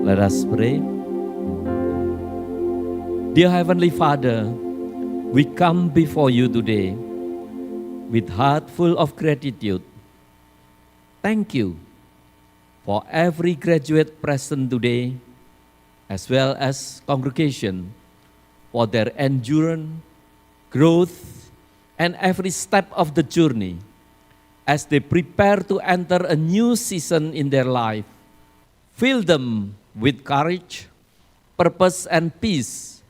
Let us pray. Dear Heavenly Father, we come before you today with heart full of gratitude. Thank you for every graduate present today, as well as congregation, for their endurance, growth, and every step of the journey as they prepare to enter a new season in their life. Fill them with courage, purpose, and peace.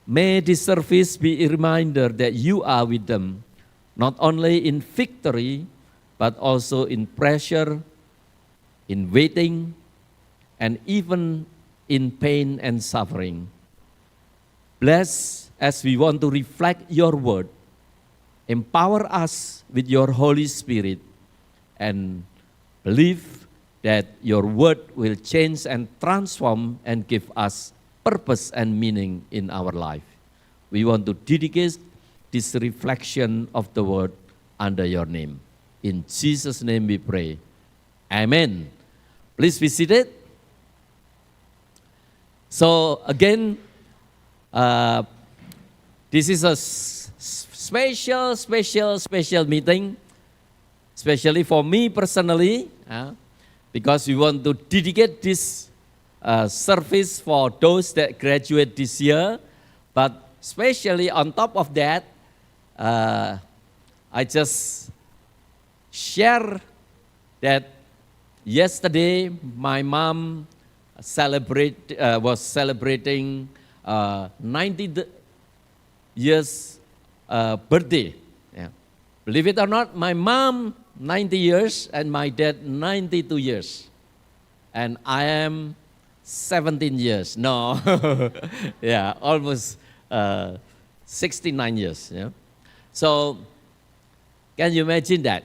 May this service be a reminder that you are with them, not only in victory, but also in pressure, in waiting, and even in pain and suffering. Bless as we want to reflect your word. Empower us with your Holy Spirit, and believe that your word will change and transform and give us purpose and meaning in our life. We want to dedicate this reflection of the word under your name. In Jesus' name we pray. Amen. Please be seated. So again, this is a special meeting, especially for me personally, because we want to dedicate this service for those that graduate this year. But especially on top of that, I just share that yesterday my mom was celebrating 90 years birthday. Yeah. Believe it or not, my mom 90 years and my dad 92 years. And I am 17 years. No, yeah, almost 69 years. Yeah. So, can you imagine that?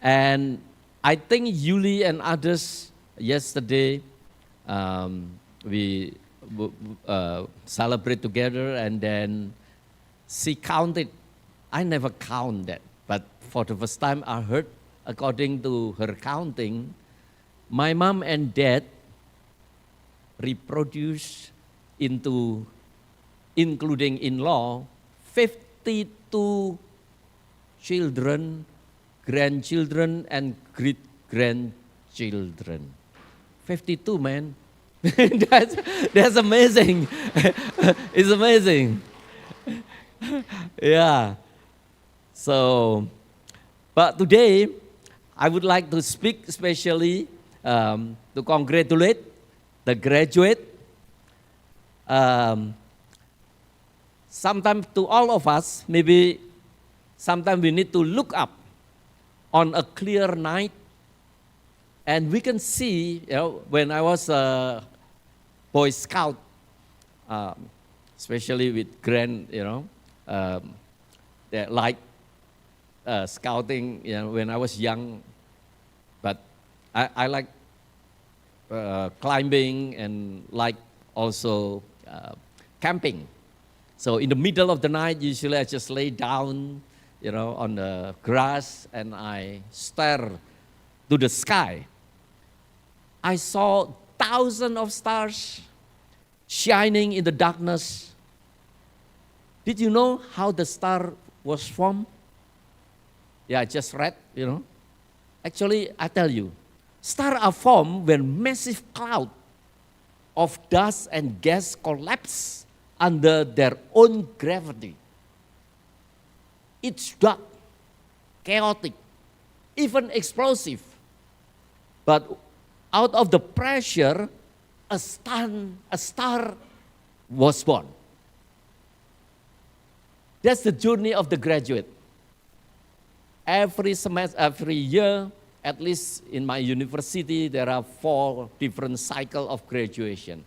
And I think Yuli and others yesterday, we celebrate together, and then she counted. I never count that, but for the first time I heard, according to her counting, my mom and dad reproduced into, including in-law, 52 children, grandchildren, and great-grandchildren. 52, man. That's amazing. It's amazing. Yeah. So, but today, I would like to speak especially to congratulate the graduate. Sometimes to all of us, maybe sometimes we need to look up on a clear night, and we can see, when I was a Boy Scout, especially with they like scouting, when I was young, but I like climbing and like also camping. So in the middle of the night, usually I just lay down, on the grass, and I stare to the sky. I saw thousands of stars shining in the darkness. Did you know how the star was formed? Yeah, I just read, Actually, I tell you, stars are formed when massive cloud of dust and gas collapse under their own gravity. It's dark, chaotic, even explosive. But out of the pressure, a star was born. That's the journey of the graduate. Every semester, every year, at least in my university, there are 4 different cycles of graduation.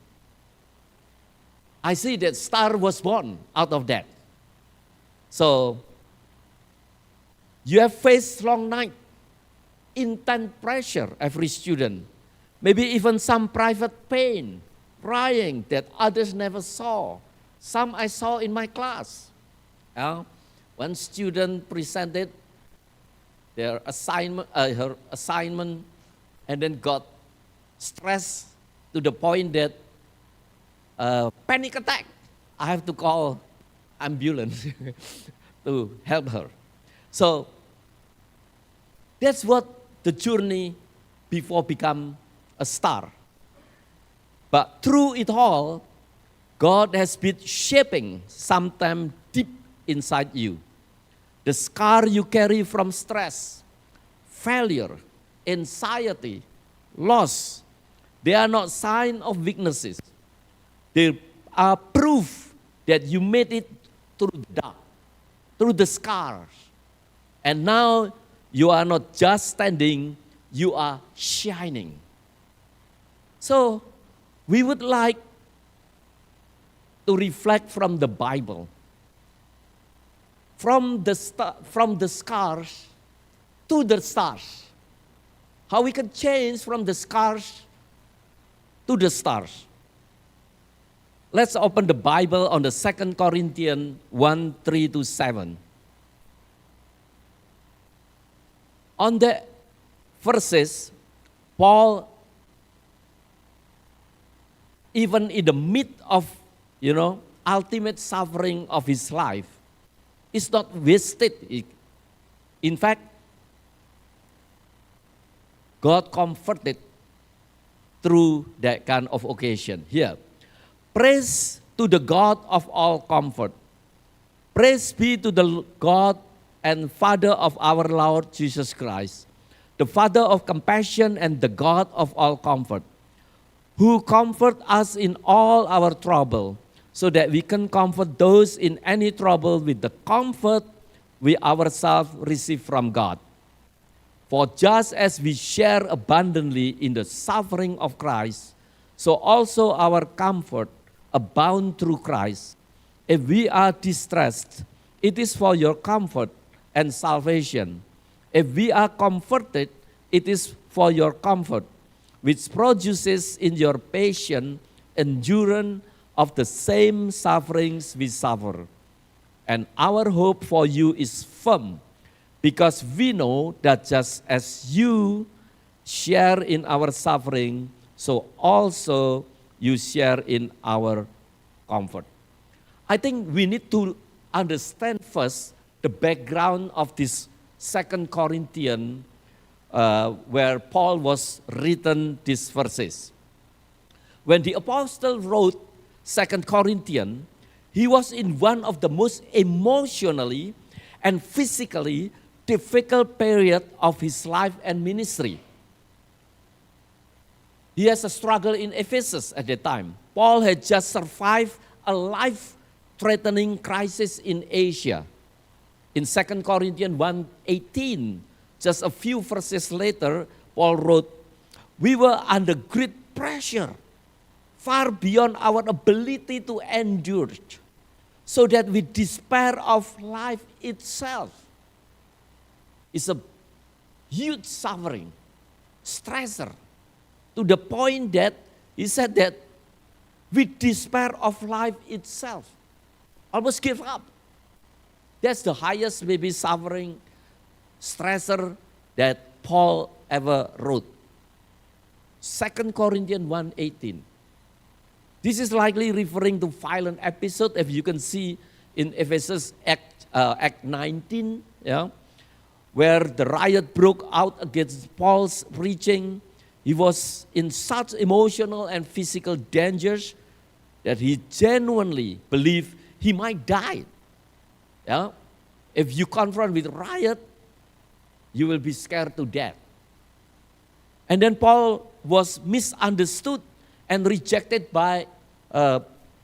I see that star was born out of that. So, you have faced long night, intense pressure, every student. Maybe even some private pain, crying that others never saw. Some I saw in my class. One student presented her assignment, and then got stressed to the point that panic attack. I have to call ambulance to help her. So that's what the journey before become a star. But through it all, God has been shaping sometimes deep inside you. The scar you carry from stress, failure, anxiety, loss, they are not signs of weaknesses. They are proof that you made it through the dark, through the scars. And now you are not just standing, you are shining. So we would like to reflect from the Bible, from the scars to the stars. How we can change from the scars to the stars. Let's open the Bible on the 2 Corinthians 1, 3-7. On the verses, Paul, even in the midst of, ultimate suffering of his life, is not wasted. In fact, God comforted through that kind of occasion. Here, praise to the God of all comfort. Praise be to the God and Father of our Lord Jesus Christ, the Father of compassion and the God of all comfort, who comfort us in all our trouble, so that we can comfort those in any trouble with the comfort we ourselves receive from God. For just as we share abundantly in the suffering of Christ, so also our comfort abound through Christ. If we are distressed, it is for your comfort and salvation. If we are comforted, it is for your comfort, which produces in your patience endurance of the same sufferings we suffer. And our hope for you is firm, because we know that just as you share in our suffering, so also you share in our comfort. I think we need to understand first the background of this 2 Corinthians where Paul was written these verses. When the apostle wrote 2 Corinthians, he was in one of the most emotionally and physically difficult period of his life and ministry. He has a struggle in Ephesus at the time. Paul had just survived a life-threatening crisis in Asia. In 2 Corinthians 1:18, just a few verses later, Paul wrote, "We were under great pressure, far beyond our ability to endure, so that we despair of life itself." It's a huge suffering, stressor, to the point that he said that we despair of life itself, almost give up. That's the highest maybe suffering, stressor that Paul ever wrote. 2 Corinthians 1:18. This is likely referring to violent episode, if you can see in Ephesus Act 19, where the riot broke out against Paul's preaching. He was in such emotional and physical dangers that he genuinely believed he might die. If you confront with riot, you will be scared to death. And then Paul was misunderstood and rejected by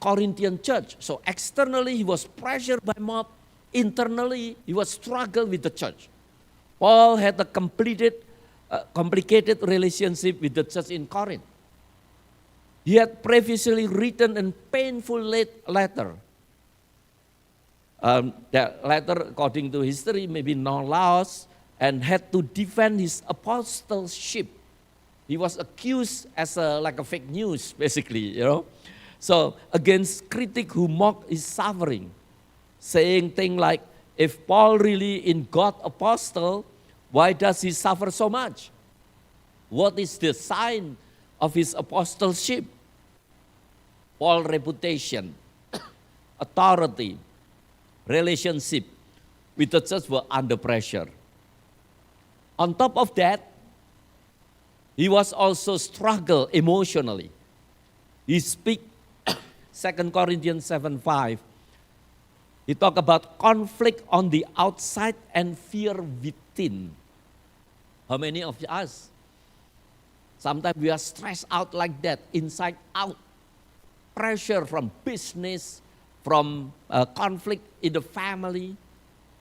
Corinthian church. So externally he was pressured by mob. Internally he was struggled with the church. Paul had a complicated relationship with the church in Corinth. He had previously written a painful letter. That letter, according to history, maybe not lost, and had to defend his apostleship. He was accused as like a fake news, basically, So against critics who mocked his suffering, saying things like, if Paul really in God apostle, why does he suffer so much? What is the sign of his apostleship. Paul's reputation, authority, relationship with the church were under pressure. On top of that, he was also struggle emotionally. He speak 2 Corinthians 7:5. He talk about conflict on the outside and fear within. How many of us? Sometimes we are stressed out like that, inside out. Pressure from business, from conflict in the family,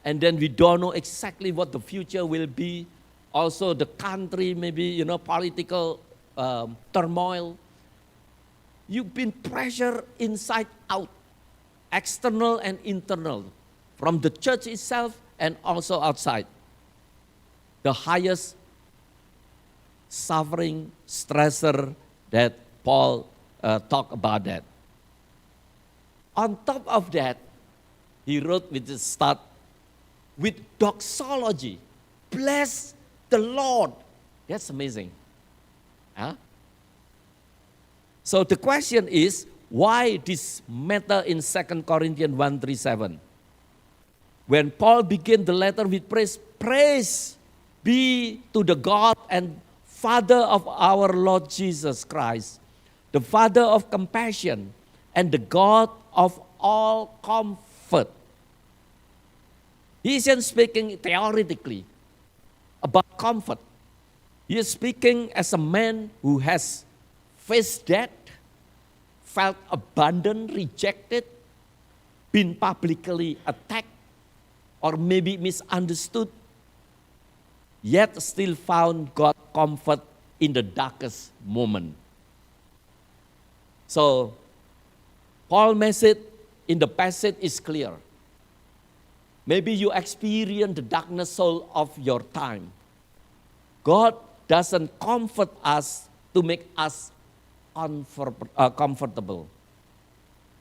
and then we don't know exactly what the future will be. Also the country, maybe, political turmoil. You've been pressured inside out, external and internal, from the church itself and also outside. The highest suffering, stressor that Paul talked about that. On top of that, he wrote with the start with doxology. Bless the Lord. That's amazing. Huh? So the question is, why this matter in 2 Corinthians 1:37? When Paul began the letter with praise, praise be to the God and Father of our Lord Jesus Christ, the Father of compassion and the God of all comfort. He isn't speaking theoretically about comfort. He is speaking as a man who has faced death, felt abandoned, rejected, been publicly attacked, or maybe misunderstood, yet still found God comfort in the darkest moment. So, Paul's message in the passage is clear. Maybe you experience the darkness soul of your time. God doesn't comfort us to make us comfortable.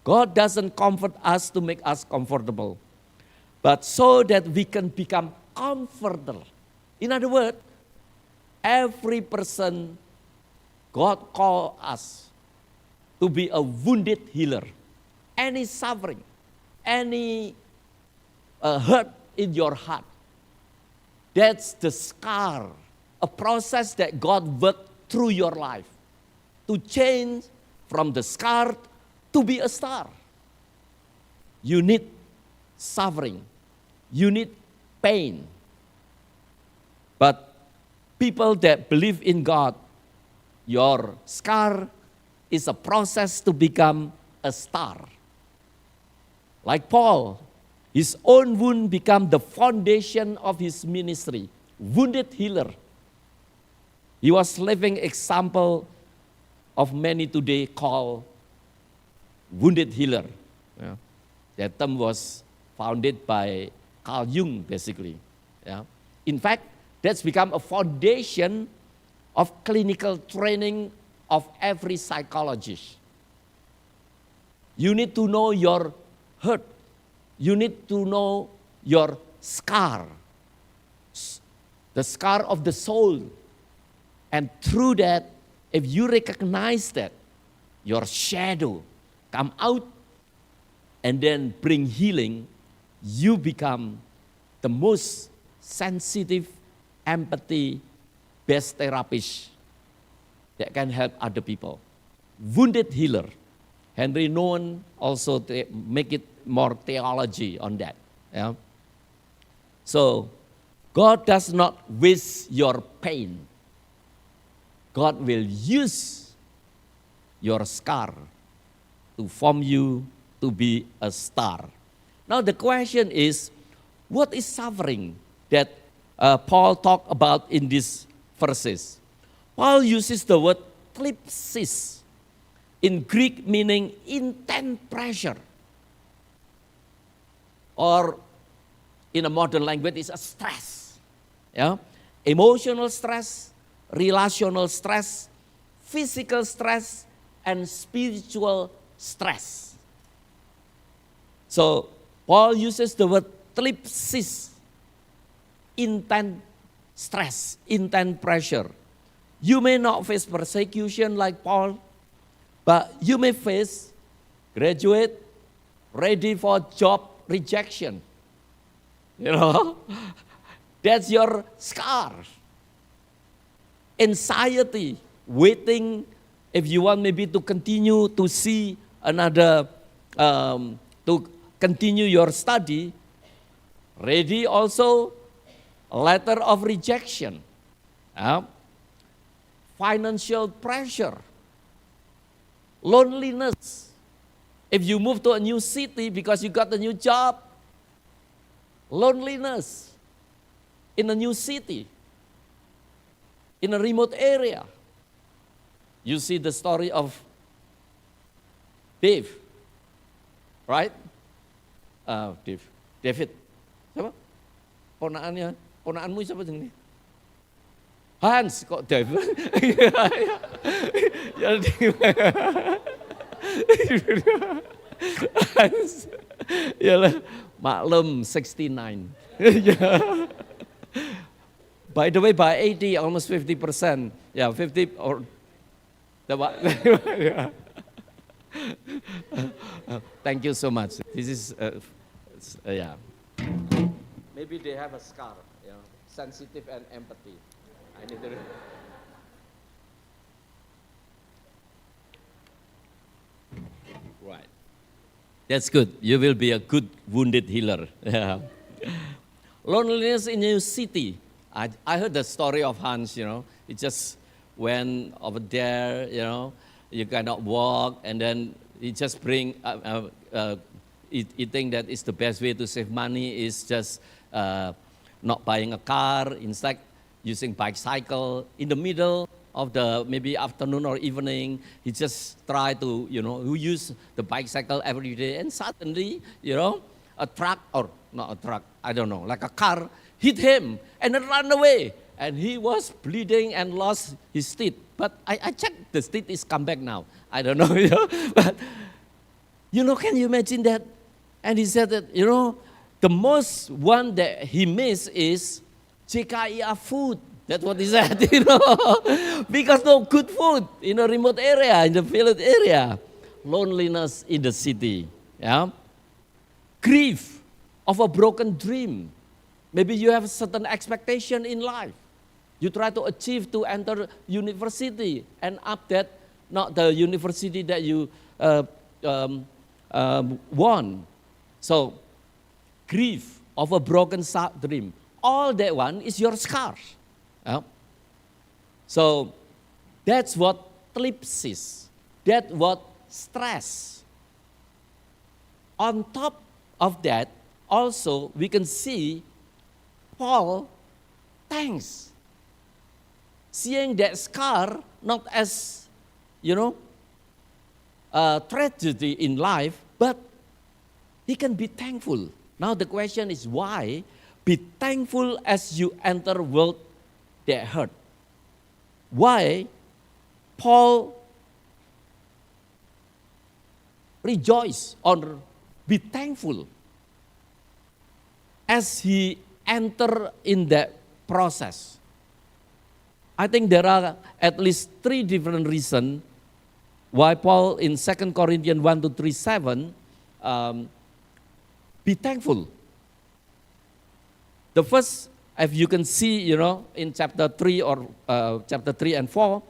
God doesn't comfort us to make us comfortable, but so that we can become comfortable. In other words, every person, God called us to be a wounded healer. Any suffering, any hurt in your heart, that's the scar, a process that God worked through your life to change from the scar to be a star. You need suffering, you need pain. But people that believe in God, your scar is a process to become a star. Like Paul, his own wound became the foundation of his ministry. Wounded healer. He was living example of many today called wounded healer. Yeah. That term was founded by Carl Jung, basically. Yeah. In fact, that's become a foundation of clinical training of every psychologist. You need to know your hurt. You need to know your scar, the scar of the soul. And through that, if you recognize that, your shadow come out and then bring healing, you become the most sensitive, empathy, best therapist that can help other people. Wounded healer. Henry Nouwen also make it more theology on that. Yeah? So, God does not waste your pain. God will use your scar to form you to be a star. Now the question is, what is suffering that Paul talked about in these verses? Paul uses the word thlipsis, in Greek meaning intense pressure. Or in a modern language, it's a stress. Yeah? Emotional stress, relational stress, physical stress, and spiritual stress. So Paul uses the word thlipsis, intense stress, intense pressure, You may not face persecution like Paul, but you may face graduate ready for job rejection. You know, that's your scar. Anxiety, waiting if you want maybe to continue to see another, to continue your study, ready also a letter of rejection. Financial pressure, loneliness. If you move to a new city because you got a new job, loneliness in a new city, in a remote area. You see the story of Dave, right? David. Siapa? Ponakanmu siapa ini? Hans, kok Dave? Hans, yalah, maklum 69. By the way, by 80, almost 50%. Yeah, 50 or thank you so much. This is, yeah. Maybe they have a scar, you know, sensitive and empathy. I need to. Right. That's good. You will be a good wounded healer. Yeah. Loneliness in a new city. I heard the story of Hans, you know. He just went over there, you know. You cannot walk, and then he just bring, he think that it's the best way to save money is just not buying a car, instead using bicycle. In the middle of the maybe afternoon or evening, he just try to, you know, use the bicycle every day, and suddenly, you know, a truck, or not a truck, I don't know, like a car hit him and then ran away, and he was bleeding and lost his teeth. But I checked, the teeth is come back now. I don't know, you know, but you know, can you imagine that? And he said that, you know, the most one that he missed is JKIA food. That's what he said, you know, because no good food in a remote area, in the village area. Loneliness in the city, yeah. Grief of a broken dream. Maybe you have a certain expectation in life. You try to achieve to enter university, and up that, not the university that you want. So, grief of a broken dream. All that one is your scars. Yeah? So, that's what thlipsis. That's what stress. On top of that, also we can see Paul thanks. Seeing that scar not as, you know, a tragedy in life, but he can be thankful. Now the question is why? Be thankful as you enter world that hurt. Why Paul rejoice or be thankful as he enter in that process? I think there are at least 3 different reasons why Paul in 2 Corinthians 1-3-7 be thankful. The first, if you can see, you know, in chapter 3 or chapter 3 and 4,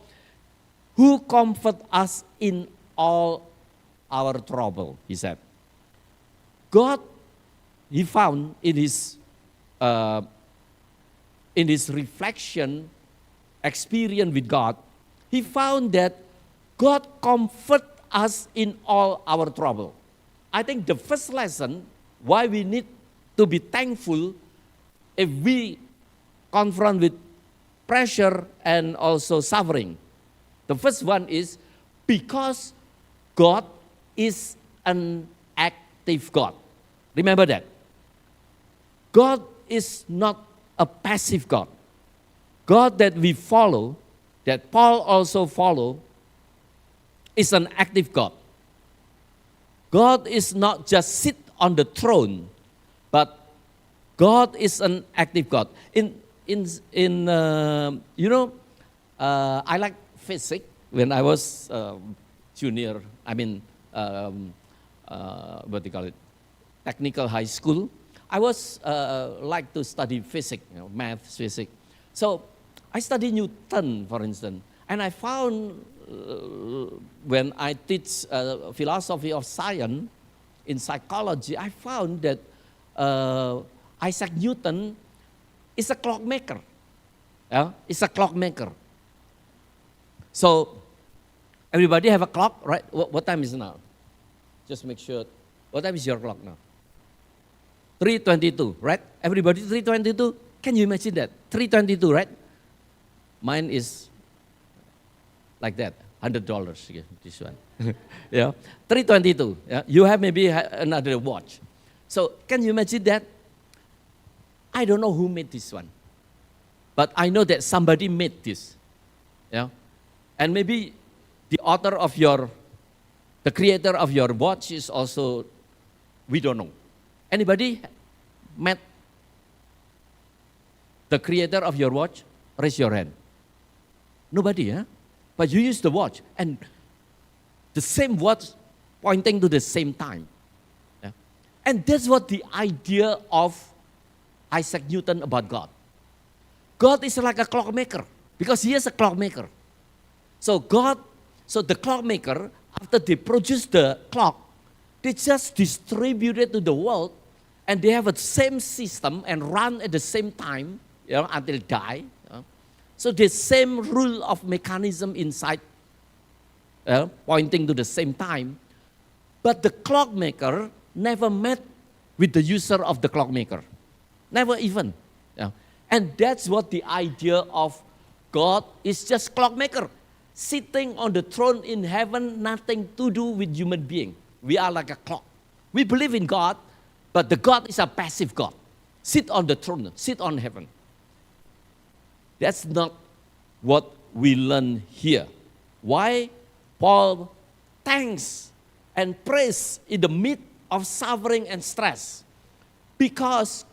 who comfort us in all our trouble, he said. God, he found in his reflection, experience with God, he found that God comfort us in all our trouble. I think the first lesson why we need to be thankful if we confront with pressure and also suffering. The first one is because God is an active God. Remember that. God is not a passive God. God that we follow, that Paul also follow, is an active God. God is not just sit on the throne, but God is an active God. You know, I like physics when I was junior. What do you call it? Technical high school. I was like to study physics, math, physics. So I studied Newton, for instance, and I found when I teach philosophy of science in psychology, I found that Isaac Newton is a clockmaker. Yeah, it's a clockmaker. So everybody have a clock, right? What time is it now? Just make sure. What time is your clock now? 3:22, right? Everybody 3:22. Can you imagine that? 3:22, right? Mine is like that, $100. Yeah, this one. Yeah, 3:22. Yeah, you have maybe another watch. So can you imagine that? I don't know who made this one, but I know that somebody made this. Yeah, and maybe the author of the creator of your watch is also, we don't know. Anybody met the creator of your watch? Raise your hand. Nobody, huh? But you use the watch, and the same watch pointing to the same time. Yeah? And that's what the idea of Isaac Newton about God. God is like a clockmaker, because he is a clockmaker. So the clockmaker, after they produce the clock, they just distribute it to the world, and they have a same system and run at the same time, until die. So the same rule of mechanism inside, pointing to the same time. But the clockmaker never met with the user of the clockmaker. Never even. And that's what the idea of God is, just clockmaker. Sitting on the throne in heaven, nothing to do with human being. We are like a clock. We believe in God, but the God is a passive God. Sit on the throne, sit on heaven. That's not what we learn here. Why Paul thanks and prays in the midst of suffering and stress? Because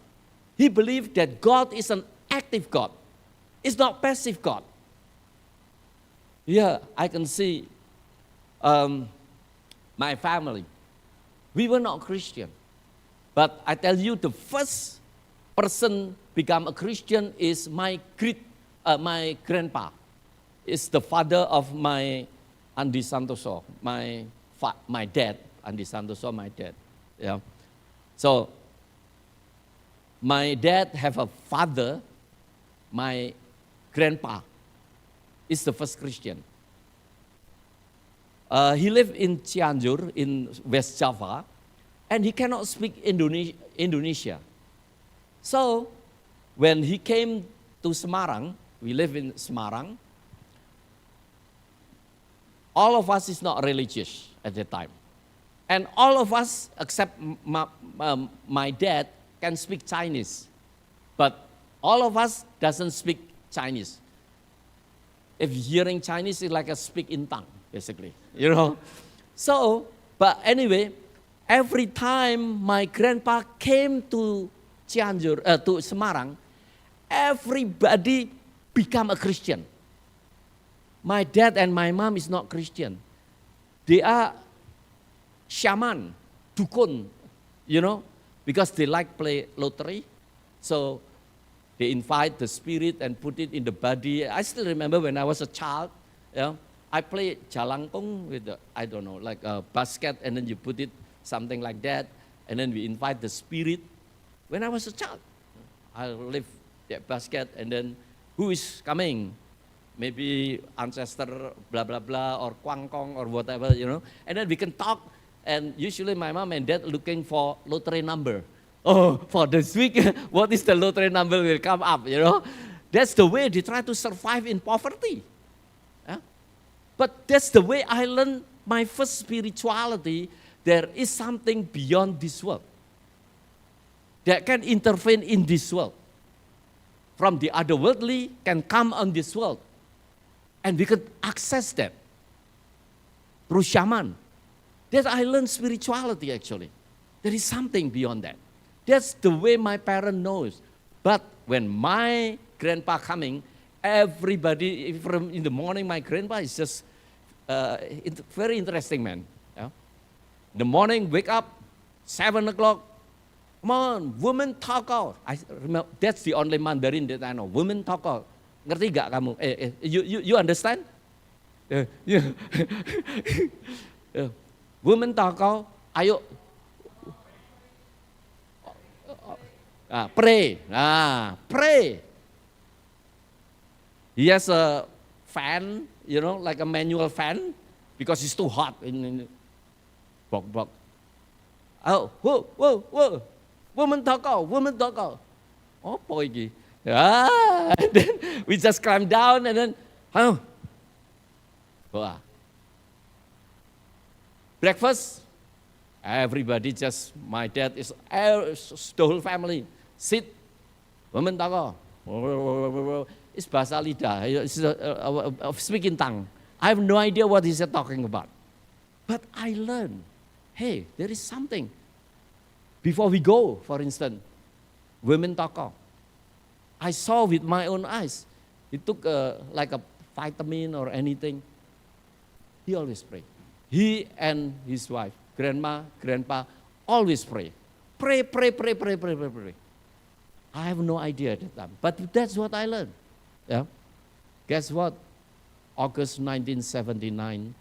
he believed that God is an active God. It's not passive God. Yeah, I can see my family. We were not Christian. But I tell you, the first person become a Christian is my grandpa. Is the father of my Andy Santoso, my dad, Andy Santoso, my dad. Yeah. So my dad have a father, my grandpa is the first Christian. He lived in Cianjur in West Java, and he cannot speak Indonesia. So when he came to Semarang, we live in Semarang, all of us is not religious at that time. And all of us, except my dad, can speak Chinese. But all of us doesn't speak Chinese. If hearing Chinese, it's like a speak in tongue, basically. So, but anyway, every time my grandpa came to Cianjur, to Semarang, everybody become a Christian. My dad and my mom is not Christian. They are shaman, dukun, because they like play lottery. So they invite the spirit and put it in the body. I still remember when I was a child, I played jalangkung with, like a basket, and then you put it, something like that, and then we invite the spirit. When I was a child, I lift that basket, and then who is coming? Maybe ancestor, blah, blah, blah, or kwangkong, or whatever, And then we can talk, and usually my mom and dad looking for lottery number. Oh, for this week, what is the lottery number will come up, That's the way they try to survive in poverty. But that's the way I learned my first spirituality. There is something beyond this world that can intervene in this world. From the otherworldly can come on this world. And we can access that through shaman. That I learned spirituality actually. There is something beyond that. That's the way my parent knows. But when my grandpa coming, everybody, from in the morning, my grandpa is just very interesting man. Yeah? In the morning, wake up, 7 o'clock, come on, women talk out. I remember, that's the only Mandarin that I know, women talk out. Ngerti gak kamu? You understand? Yeah. Women talk out, ayo. Pray, pray. He has a fan, like a manual fan, because it's too hot. Bok. Oh, whoa. Woman talk out. Oh, boy. And then we just climb down and then, breakfast. Everybody my dad is, the whole family, sit, woman talk. It's bahasa lidah, it's of speaking tongue. I have no idea what he's talking about. But I learned, hey, there is something. Before we go, for instance, women talk. I saw with my own eyes. He took like a vitamin or anything. He always pray. He and his wife, grandma, grandpa, always pray. Pray. I have no idea at that time, but that's what I learned. Yeah. Guess what? August 1979.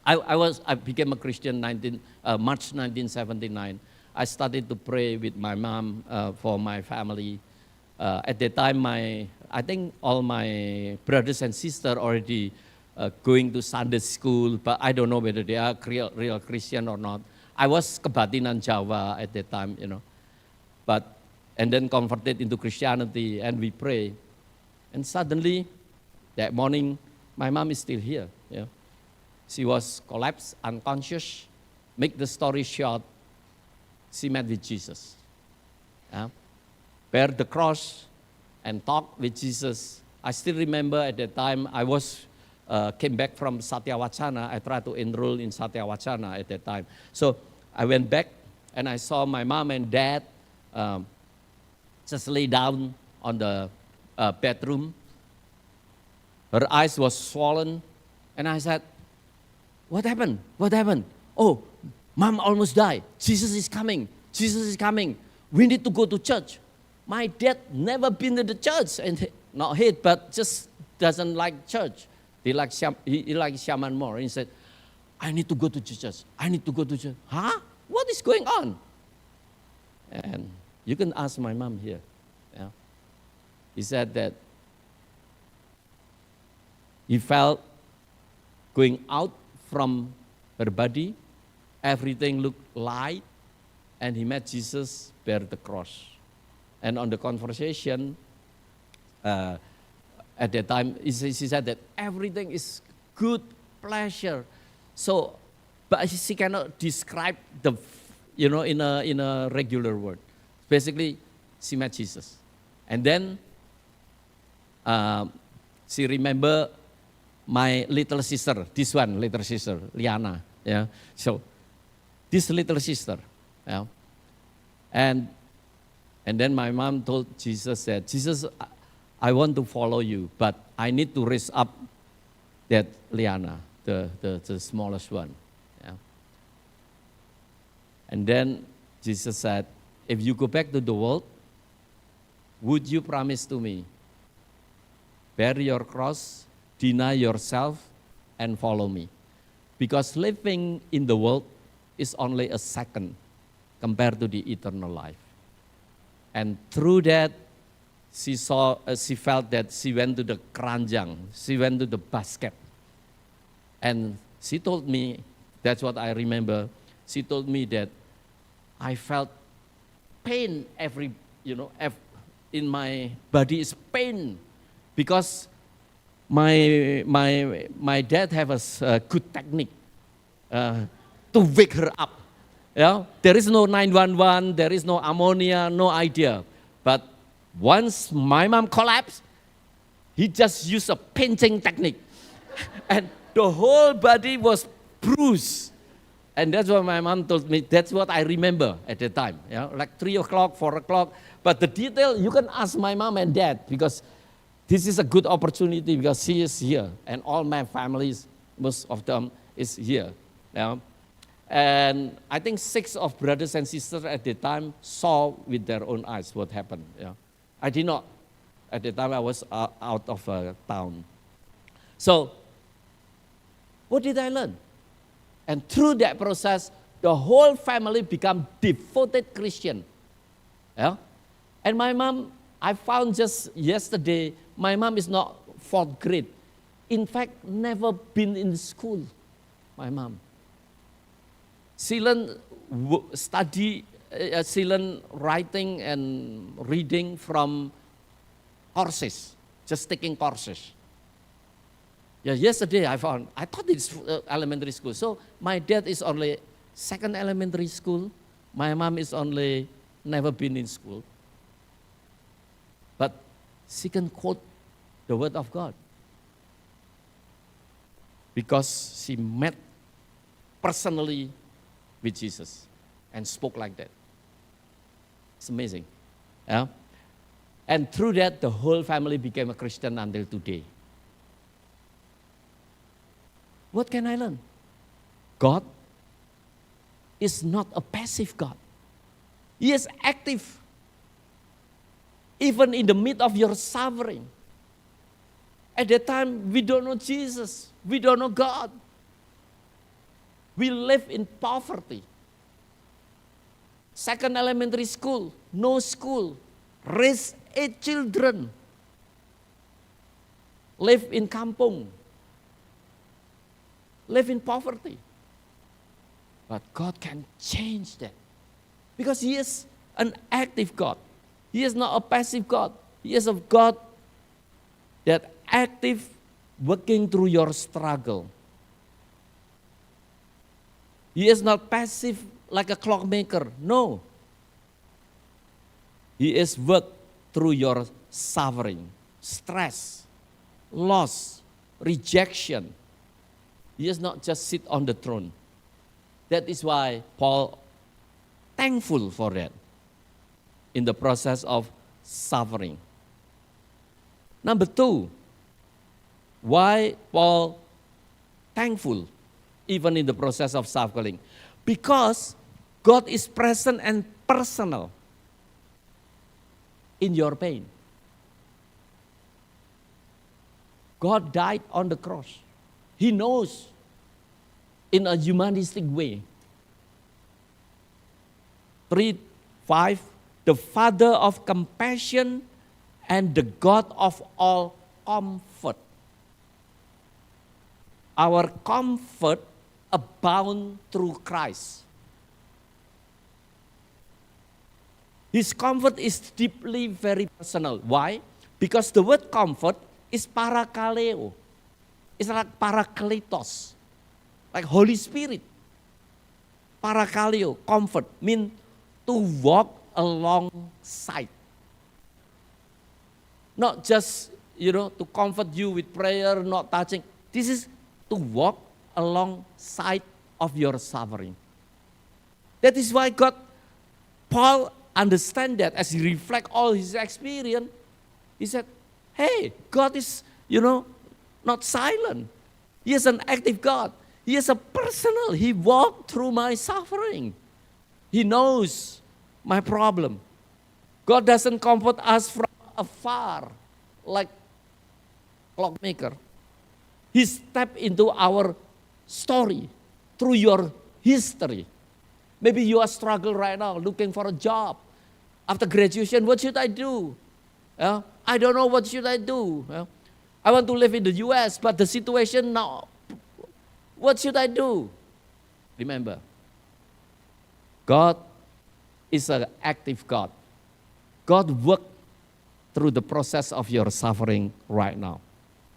I became a Christian March 1979. I started to pray with my mom for my family. At that time, I think all my brothers and sisters already going to Sunday school, but I don't know whether they are real Christian or not. I was kebatinan Jawa at that time, and then converted into Christianity, and we pray. And suddenly, that morning, my mom is still here. Yeah. She was collapsed, unconscious. Make the story short, she met with Jesus. Yeah. Bear the cross and talk with Jesus. I still remember at that time I came back from Satyawacana. I tried to enroll in Satyawacana at that time. So I went back and I saw my mom and dad just lay down on the bedroom. Her eyes was swollen, and I said, "What happened? What happened?" "Oh, Mom almost died. Jesus is coming. Jesus is coming. We need to go to church." My dad never been to the church, and not hate, but just doesn't like church. He likes shaman more. He said, "I need to go to church. I need to go to church." Huh? What is going on? And you can ask my mom here. Yeah. He said that he felt going out from her body, everything looked light, and he met Jesus bear the cross. And on the conversation, at that time, he said that everything is good, pleasure. So, but she cannot describe in a regular word. Basically, she met Jesus. And then, she remember my little sister, this one, little sister, Liana. Yeah. So, this little sister. Yeah. And then my mom told Jesus that, "Jesus, I want to follow you, but I need to raise up that Liana, the smallest one." Yeah. And then Jesus said, "If you go back to the world, would you promise to me, bear your cross, deny yourself, and follow me? Because living in the world is only a second compared to the eternal life." And through that, she felt that she went to the keranjang, she went to the basket. And she told me, that's what I remember, she told me that I felt pain in my body is pain, because my dad have a good technique to wake her up. Yeah, there is no 911, there is no ammonia, no idea. But once my mom collapsed, he just used a pinching technique. And the whole body was bruised. And that's what my mom told me. That's what I remember at the time. Yeah, like 3 o'clock, 4 o'clock. But the detail, you can ask my mom and dad, because this is a good opportunity because she is here and all my families, most of them is here. Yeah. And I think 6 of brothers and sisters at the time saw with their own eyes what happened. Yeah. I did not. At the time I was out of town. So, what did I learn? And through that process, the whole family become devoted Christian. Yeah? And my mom, I found just yesterday, my mom is not 4th grade. In fact, never been in school, my mom. She learned study, she learned writing and reading from courses, just taking courses. Yeah, yesterday I thought it's elementary school. So my dad is only 2nd elementary school. My mom is only never been in school. But she can quote the word of God. Because she met personally with Jesus and spoke like that. It's amazing. Yeah? And through that, the whole family became a Christian until today. What can I learn? God is not a passive God. He is active. Even in the midst of your suffering. At that time, we don't know Jesus. We don't know God. We live in poverty. 2nd elementary school, no school. Raise 8 children. Live in kampung. Live in poverty. But God can change that. Because He is an active God. He is not a passive God. He is a God that active, working through your struggle. He is not passive like a clockmaker. No. He is work through your suffering, stress, loss, rejection. He is not just sit on the throne. That is why Paul thankful for that in the process of suffering. Number 2, why Paul thankful even in the process of suffering? Because God is present and personal in your pain. God died on the cross. He knows in a humanistic way. 3:5, the Father of compassion and the God of all comfort. Our comfort abound through Christ. His comfort is deeply very personal. Why? Because the word comfort is parakaleo. It's like parakletos, like Holy Spirit. Parakaleo, comfort, mean to walk alongside. Not just, to comfort you with prayer, not touching. This is to walk alongside of your suffering. That is why Paul understand that as he reflect all his experience. He said, hey, God is, not silent. He is an active God. He is a personal. He walked through my suffering. He knows my problem. God doesn't comfort us from afar like clockmaker. He stepped into our story through your history. Maybe you are struggling right now, looking for a job. After graduation, what should I do? I don't know what should I do. I want to live in the US, but the situation now, what should I do? Remember, God is an active God. God works through the process of your suffering right now.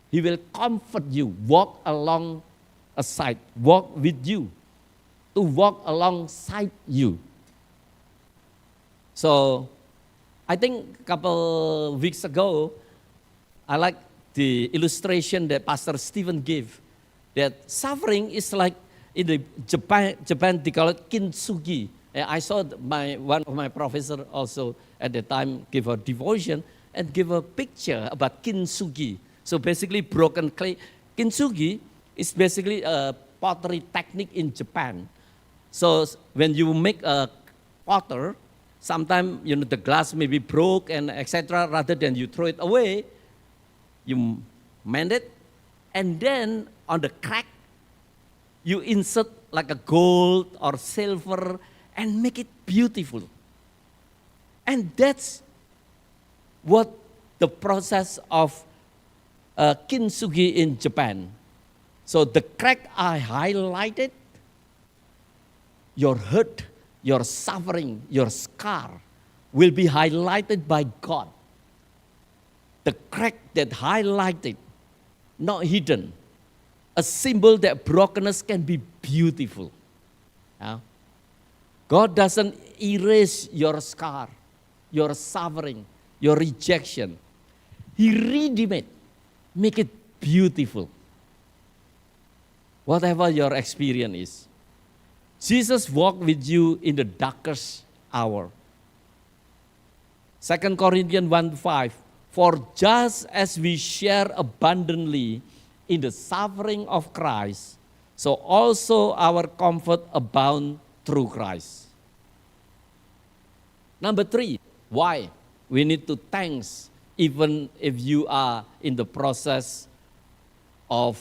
He will comfort you, walk alongside, walk with you, to walk alongside you. So, I think a couple weeks ago, I like the illustration that Pastor Stephen gave, that suffering is like, in the Japan they call it kintsugi. I saw one of my professors also at the time give a devotion, and give a picture about kintsugi. So basically broken clay. Kintsugi is basically a pottery technique in Japan. So when you make a potter, sometimes the glass may be broke and etc. Rather than you throw it away, you mend it, and then on the crack, you insert like a gold or silver and make it beautiful. And that's what the process of kintsugi in Japan. So the crack I highlighted, your hurt, your suffering, your scar will be highlighted by God. The crack that highlighted, not hidden. A symbol that brokenness can be beautiful. Yeah? God doesn't erase your scar, your suffering, your rejection. He redeemed it, make it beautiful. Whatever your experience is. Jesus walked with you in the darkest hour. 2 Corinthians 1:5, for just as we share abundantly in the suffering of Christ, so also our comfort abound through Christ. Number 3, why we need to thanks even if you are in the process of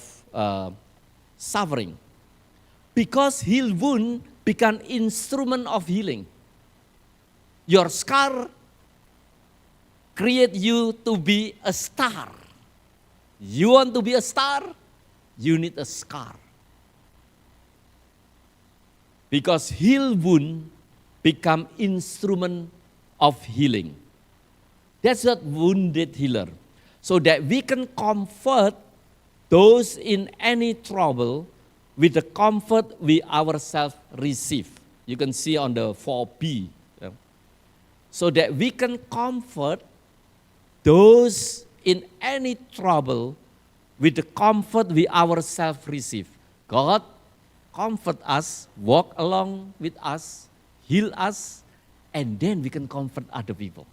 suffering. Because healed wound become instrument of healing. Your scar create you to be a star. You want to be a star? You need a scar. Because healed wound become instrument of healing. That's what wounded healer. So that we can comfort those in any trouble with the comfort we ourselves receive. You can see on the 4B. So that we can comfort those in any trouble with the comfort we ourselves receive. God comfort us, walk along with us, heal us, and then we can comfort other people.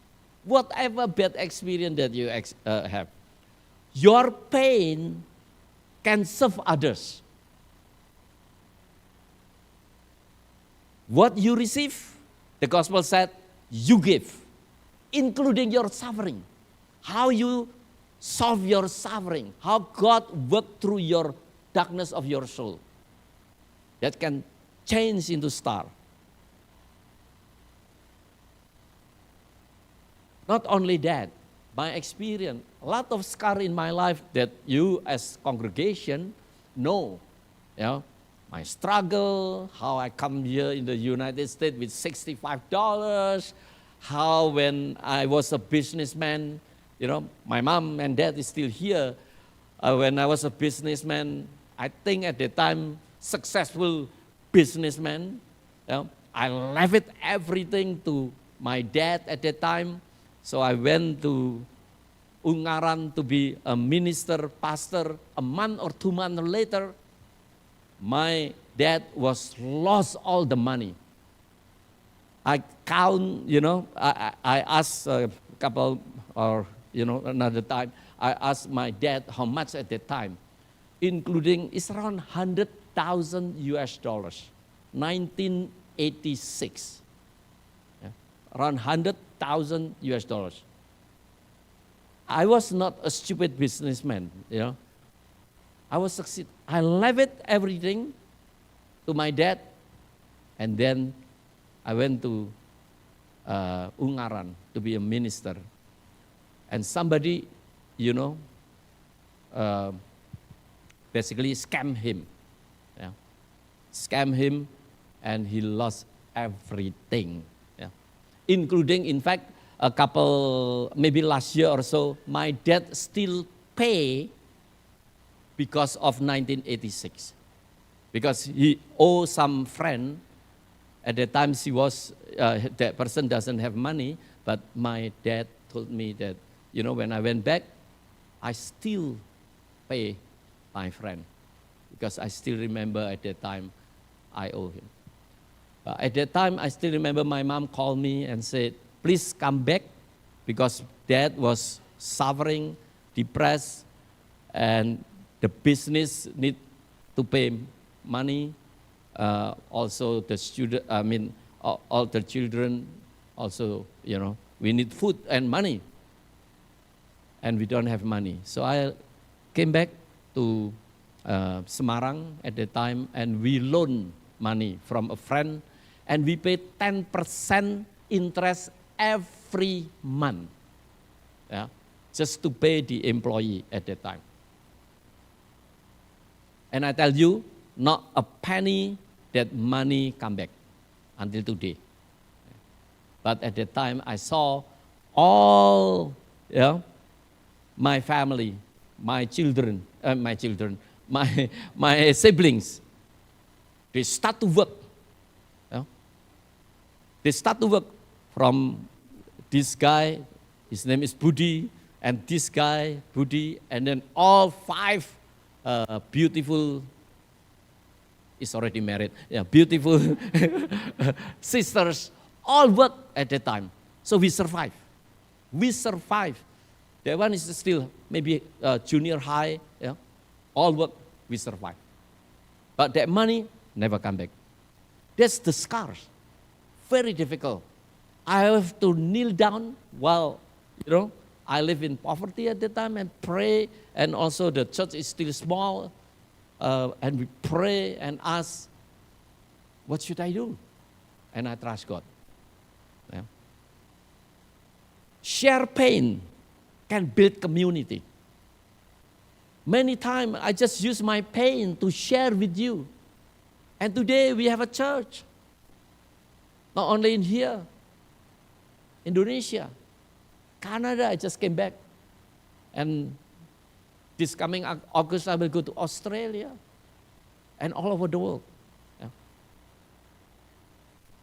Whatever bad experience that you have, your pain can serve others. What you receive, the gospel said, you give, including your suffering. How you solve your suffering, how God worked through your darkness of your soul. That can change into star. Not only that, my experience, a lot of scar in my life that you as congregation know. My struggle, how I come here in the United States with $65, how when I was a businessman, my mom and dad is still here. When I was a businessman, I think at the time, successful businessman, I left everything to my dad at that time. So I went to Ungaran to be a minister, pastor. A month or 2 months later, my dad was lost all the money. I count, I asked a couple or, another time, I asked my dad how much at that time, including, it's around $100,000 US, 1986. Around $100,000 US. I was not a stupid businessman, I was succeed. I left everything to my dad, and then I went to Ungaran to be a minister. And somebody, basically scammed him. Scammed him, and he lost everything. Including, in fact, a couple, maybe last year or so, my dad still pay because of 1986. Because he owed some friend. At the time she was, that person doesn't have money, but my dad told me that, when I went back, I still pay my friend. Because I still remember at that time I owe him. At that time, I still remember my mom called me and said, please come back because dad was suffering, depressed, and the business need to pay money. Also the student, all the children also, we need food and money. And we don't have money. So I came back to Semarang at the time, and we loaned money from a friend, and we paid 10% interest every month, just to pay the employee at that time. And I tell you, not a penny that money come back until today. But at that time, I saw all, my family, my siblings, they start to work. They start to work from this guy, his name is Budi, and this guy, Budi, and then all 5 beautiful, is already married, beautiful sisters, all work at that time. So we survive. That one is still maybe junior high, all work, we survive. But that money never come back. That's the scars. Very difficult. I have to kneel down while, I live in poverty at the time and pray, and also the church is still small, and we pray and ask, what should I do? And I trust God. Share pain can build community. Many times I just use my pain to share with you. And today we have a church. Not only in here, Indonesia, Canada, I just came back. And this coming August I will go to Australia and all over the world.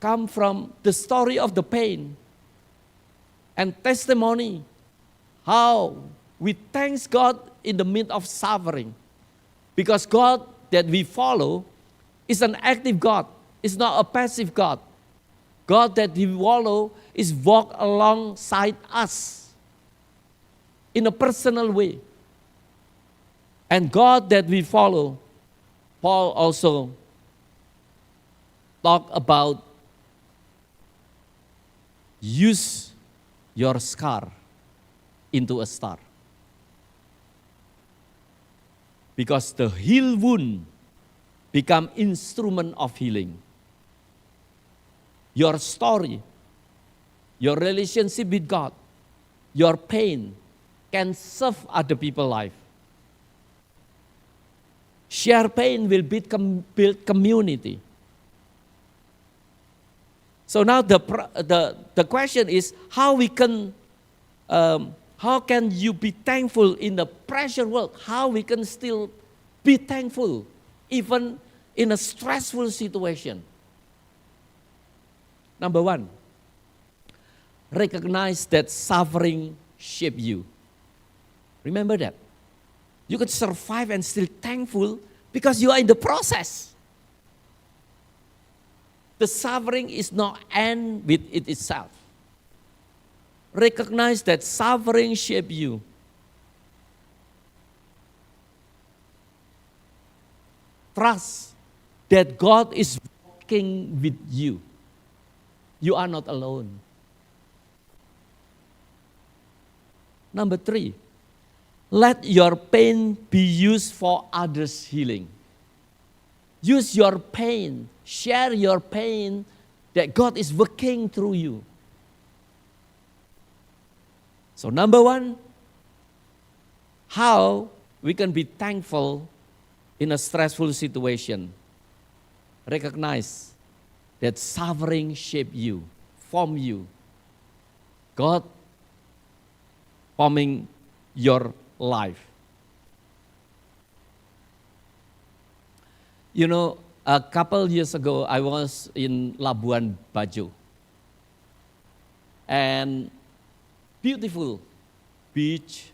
Come from the story of the pain and testimony, how we thank God in the midst of suffering. Because God that we follow is an active God. It's not a passive God. God that we follow is walk alongside us in a personal way. And God that we follow, Paul also talked about use your scar into a star. Because the heal wound become instrument of healing. Your story, your relationship with God, your pain can serve other people's life. Share pain will build community. So now the question is how can you be thankful in the pressure world? How we can still be thankful even in a stressful situation? Number 1, recognize that suffering shaped you. Remember that. You can survive and still thankful because you are in the process. The suffering is not end with it itself. Recognize that suffering shaped you. Trust that God is walking with you. You are not alone. Number 3, let your pain be used for others' healing. Use your pain, share your pain that God is working through you. So number 1, how we can be thankful in a stressful situation. Recognize that suffering shaped you, formed you. God forming your life. A couple years ago, I was in Labuan Bajo. And beautiful beach,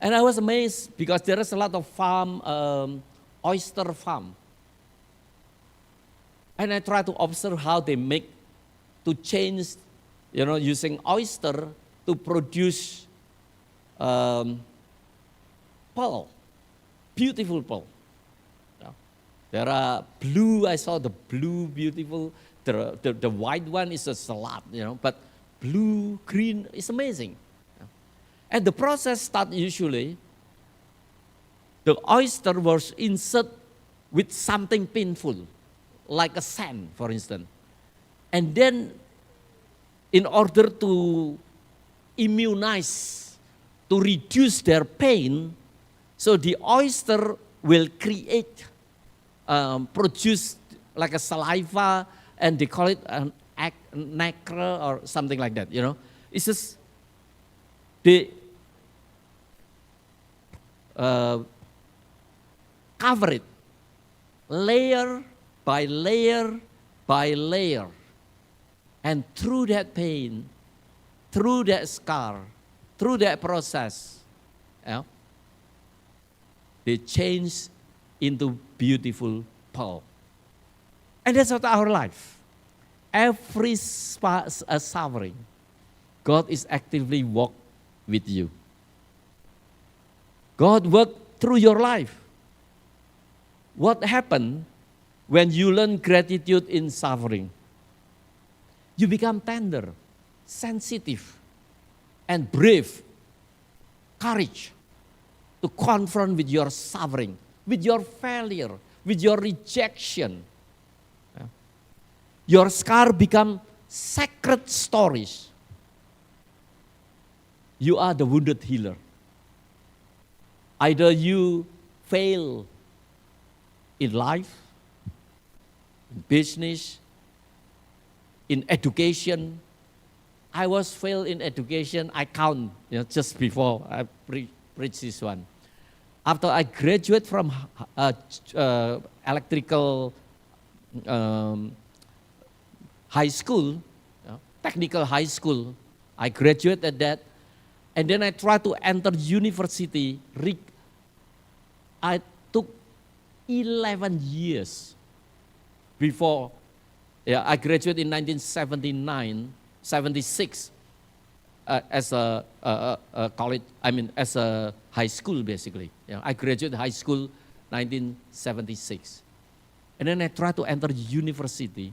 And I was amazed because there is a lot of farm, oyster farm. And I try to observe how they make to change using oyster to produce pearl, beautiful pearl. There are blue, I saw the blue beautiful, the white one is a salad, but blue, green is amazing. And the process starts usually, the oyster was inserted with something painful, like a sand, for instance. And then, in order to immunize, to reduce their pain, so the oyster will produce like a saliva, and they call it an nacre or something like that, It's just, they cover it, layer by layer by layer. And through that pain, through that scar, through that process, they change into beautiful pearl. And that's what our life. Every suffering, God is actively walk with you. God worked through your life. What happened when you learn gratitude in suffering? You become tender, sensitive, and brave, courage to confront with your suffering, with your failure, with your rejection. Your scar become sacred stories. You are the wounded healer. Either you fail in life, in business, in education. I was failed in education. I count, just before I preach this one. After I graduate from electrical high school, technical high school, I graduated that, and then I tried to enter university. I took 11 years before. I graduated in 1979, 76 as a college. As a high school basically. I graduated high school 1976, and then I tried to enter university.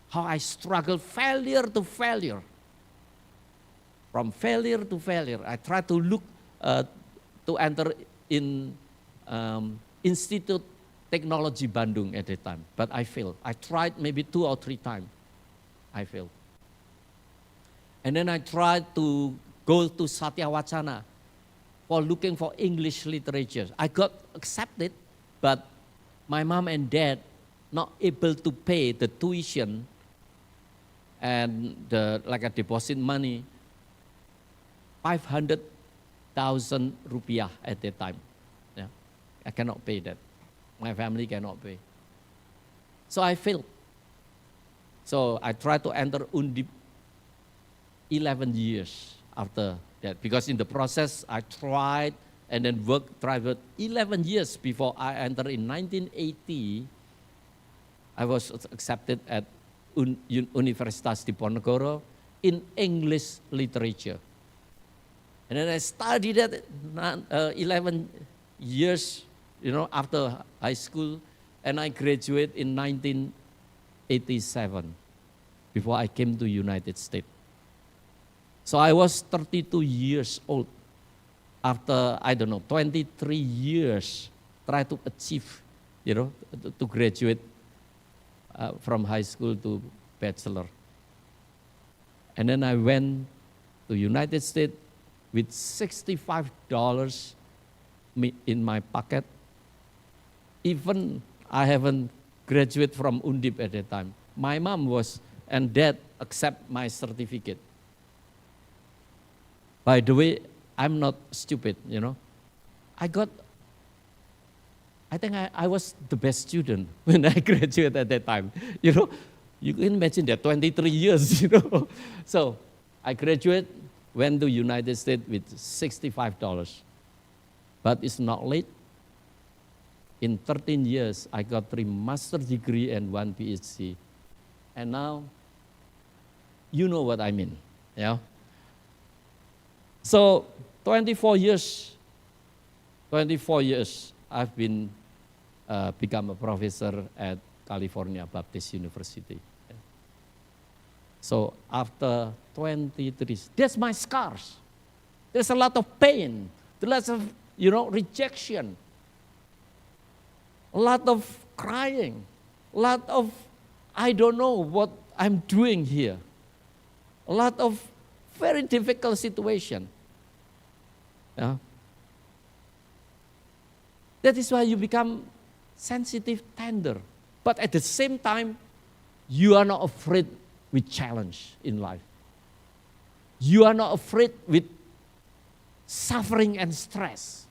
How I struggled, failure to failure. From failure to failure, I tried to look to enter in Institute Technology Bandung at the time, but I failed. I tried maybe 2 or 3 times. I failed. And then I tried to go to Satya Wacana for looking for English literature. I got accepted, but my mom and dad not able to pay the tuition and like a deposit money, 500,000 rupiah at that time. I cannot pay that. My family cannot pay. So I failed. So I tried to enter Undip 11 years after that, because in the process I tried and then tried 11 years before I entered in 1980. I was accepted at Universitas Diponegoro in English literature. And then I studied that 11 years, after high school, and I graduated in 1987 before I came to United States. So I was 32 years old after, 23 years, try to achieve, to graduate from high school to bachelor. And then I went to United States with $65 in my pocket. Even I haven't graduated from Undip at that time. My mom and dad accept my certificate. By the way, I'm not stupid, I think I was the best student when I graduated at that time. You can imagine that 23 years, So I graduated, went to United States with $65. But it's not late. In 13 years, I got 3 master's degree and 1 PhD. And now, you know what I mean. Yeah. So 24 years I've been become a professor at California Baptist University. So after 23, that's my scars. There's a lot of pain, there's lots of, rejection, a lot of crying, a lot of, I don't know what I'm doing here, a lot of very difficult situation. Yeah. That is why you become sensitive, tender. But at the same time, you are not afraid with challenge in life. You are not afraid with suffering and stress.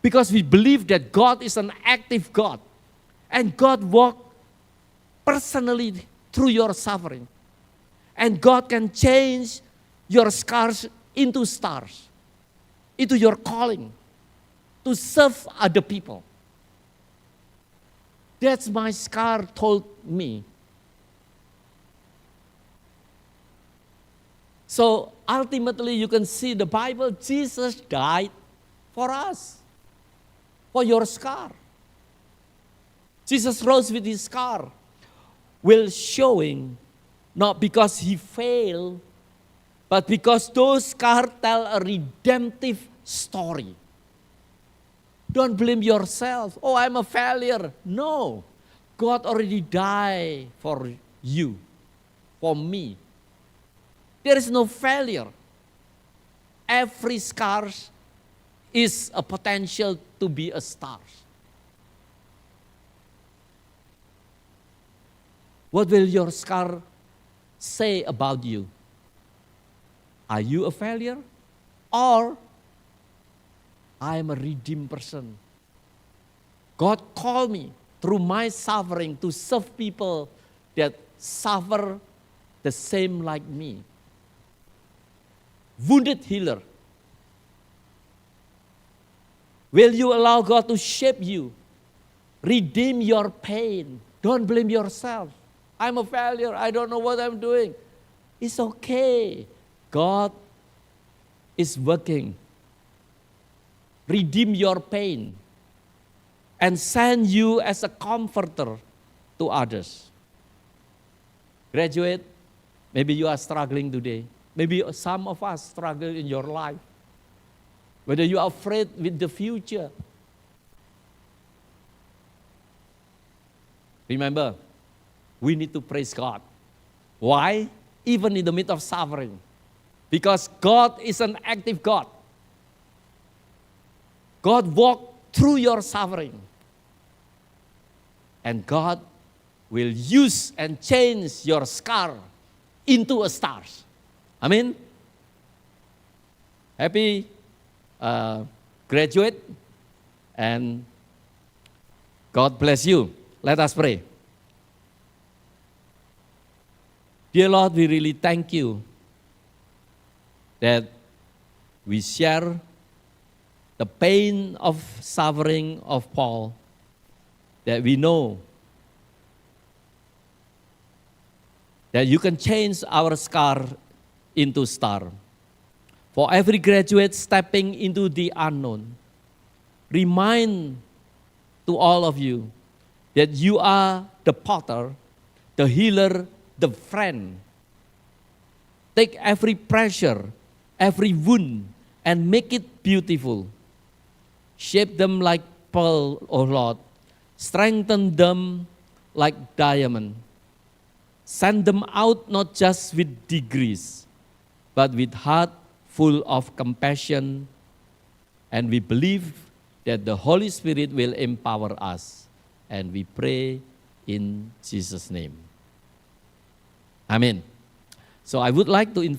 Because we believe that God is an active God. And God walks personally through your suffering. And God can change your scars into stars, into your calling, to serve other people. That's my scar told me. So ultimately you can see the Bible, Jesus died for us, for your scar. Jesus rose with his scar, will showing not because he failed, but because those scars tell a redemptive story. Don't blame yourself. Oh, I'm a failure. No, God already died for you, for me. There is no failure. Every scar is a potential to be a star. What will your scar say about you? Are you a failure? Or I am a redeemed person. God called me through my suffering to serve people that suffer the same like me. Wounded healer. Will you allow God to shape you? Redeem your pain. Don't blame yourself. I'm a failure. I don't know what I'm doing. It's okay. God is working. Redeem your pain and send you as a comforter to others. Graduate, maybe you are struggling today. Maybe some of us struggle in your life. Whether you are afraid with the future. Remember, we need to praise God. Why? Even in the midst of suffering. Because God is an active God. God walked through your suffering. And God will use and change your scar into a star. Amen. Happy graduate. And God bless you. Let us pray. Dear Lord, we really thank you that we share the pain of suffering of Paul, that we know that you can change our scar into star. For every graduate stepping into the unknown, remind to all of you that you are the potter, the healer, the friend. Take every pressure, every wound, and make it beautiful. Shape them like pearl, O Lord. Strengthen them like diamond. Send them out not just with degrees, but with heart full of compassion. And we believe that the Holy Spirit will empower us. And we pray in Jesus' name. Amen. So I would like to invite